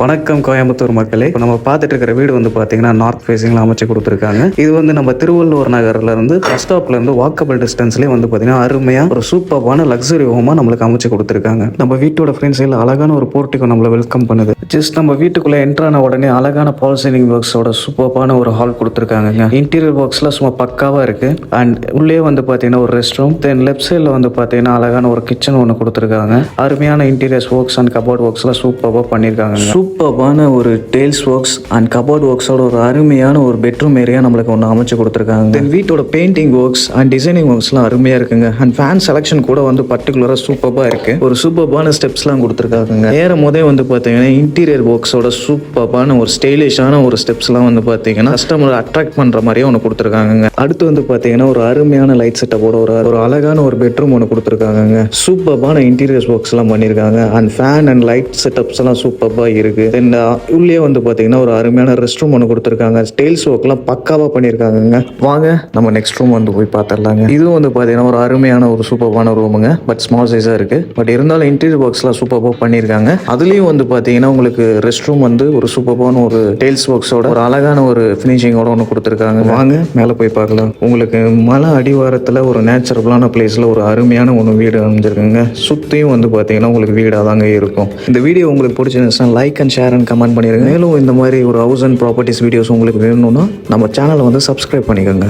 வணக்கம் கோயம்புத்தூர் மக்களே. இப்போ நம்ம பார்த்துட்டு இருக்கிற வீடு வந்து பார்த்தீங்கன்னா நார்த் ஃபேஸிங்கில் அமைச்சு கொடுத்துருக்காங்க. இது வந்து நம்ம திருவள்ளூர் நகர்ல இருந்து பஸ் ஸ்டாப்ல இருந்து வாக்கபிள் டிஸ்டன்ஸ்லேயே வந்து பார்த்தீங்கன்னா அருமையாக ஒரு சூப்பரான லக்ஸரி ஹோமாக நம்மளுக்கு அமைச்சு கொடுத்துருக்காங்க. நம்ம வீட்டோட ஃப்ரெண்ட் சைடில் அழகான ஒரு போர்ட்டிகோ நம்மளை வெல்கம் பண்ணுது. ஜஸ்ட் நம்ம வீட்டுக்குள்ளே என்ட்ரான உடனே அழகான பால் சீலிங் ஒர்க்ஸோட சூப்பரான ஒரு ஹால் கொடுத்துருக்காங்க. இன்டீரியர் ஒர்க்ஸ்லாம் சும்மா பக்காவாக இருக்கு. அண்ட் உள்ளே வந்து பார்த்தீங்கன்னா ஒரு ரெஸ்ட் ரூம், தென் லெஃப்ட் சைடில் வந்து பார்த்தீங்கன்னா அழகான ஒரு கிச்சன் ஒன்று கொடுத்துருக்காங்க. அருமையான இன்டீரியர்ஸ் ஒர்க்ஸ் அண்ட் கபோர்ட் ஒர்க்ஸ்லாம் சூப்பராக பண்ணியிருக்காங்க. சூப்பரான ஒரு டெயில்ஸ் ஒர்க்ஸ் அண்ட் கபோர்ட் ஒர்க்ஸோட ஒரு அருமையான ஒரு பெட்ரூம் ஏரியா நம்மளுக்கு ஒன்று அமைச்சு கொடுத்துருக்காங்க. தென் வீட்டோட பெயிண்டிங் ஒர்க்ஸ் அண்ட் டிசைனிங் ஒர்க்ஸ்லாம் அருமையாக இருக்குங்க. அண்ட் ஃபேன் செலக்ஷன் கூட வந்து பர்டிகுலராக சூப்பராக இருக்கு. ஒரு சூப்பரான ஸ்டெப்ஸ்லாம் கொடுத்துருக்காங்க. ஏறும் போதே வந்து பார்த்தீங்கன்னா இன்டீரியர் ஒர்க்ஸோட சூப்பரான ஒரு ஸ்டைலிஷான ஒரு ஸ்டெப்ஸ்லாம் வந்து பார்த்தீங்கன்னா கஸ்டமர் அட்ராக்ட் பண்ணுற மாதிரியே ஒன்று கொடுத்துருக்காங்க. அடுத்து வந்து பார்த்தீங்கன்னா ஒரு அருமையான லைட் செட்டப்போட ஒரு அழகான ஒரு பெட்ரூம் ஒன்று கொடுத்துருக்காங்க. சூப்பரான இன்டீரியர் ஒர்க்ஸ்லாம் பண்ணியிருக்காங்க. And fan and light setups எல்லாம் சூப்பராக இருக்கு. தென் உள்ளே வந்து பார்த்தீங்கன்னா ஒரு அருமையான ரெஸ்ட் ரூம் ஒன்று கொடுத்துருக்காங்க. ஸ்டைல்ஸ் ஒர்க்லாம் பக்காவாக பண்ணியிருக்காங்க. வாங்க நம்ம நெக்ஸ்ட் ரூம் வந்து போய் பார்த்துடலாங்க. இதுவும் வந்து பார்த்தீங்கன்னா ஒரு அருமையான ஒரு சூப்பரான ரூமுங்க. பட் ஸ்மால் சைஸாக இருக்கு. பட் இருந்தாலும் இன்டீரியர் ஒர்க்ஸ்லாம் சூப்பராக பண்ணியிருக்காங்க. அதுலேயும் வந்து பார்த்தீங்கன்னா உங்களுக்கு ரெஸ்ட் ரூம் வந்து ஒரு சூப்பரான ஒரு டைல்ஸ் ஒர்க்ஸோட ஒரு அழகான ஒரு ஃபினிஷிங்கோட ஒன்று கொடுத்துருக்காங்க. வாங்க மேலே போய் பார்க்கலாம். உங்களுக்கு மலை அடிவாரத்தில் ஒரு நேச்சுரலான பிளேஸில் ஒரு அருமையான ஒன்று வீடு அமைஞ்சிருக்குங்க. சுற்றியும் வந்து பார்த்தீங்கன்னா உங்களுக்கு வீடாக தாங்க இருக்கும். இந்த வீடியோ உங்களுக்கு பிடிச்சிருந்துச்சுன்னா like and share and comment பண்ணிடுங்க. மேலும் இந்த மாதிரி ஒரு ஹவுஸ் அண்ட் ப்ராப்பர்ட்டிஸ் வீடியோஸ் உங்களுக்கு வேணும்னா நம்ம சேனலை வந்து சப்ஸ்கிரைப் பண்ணிக்கோங்க.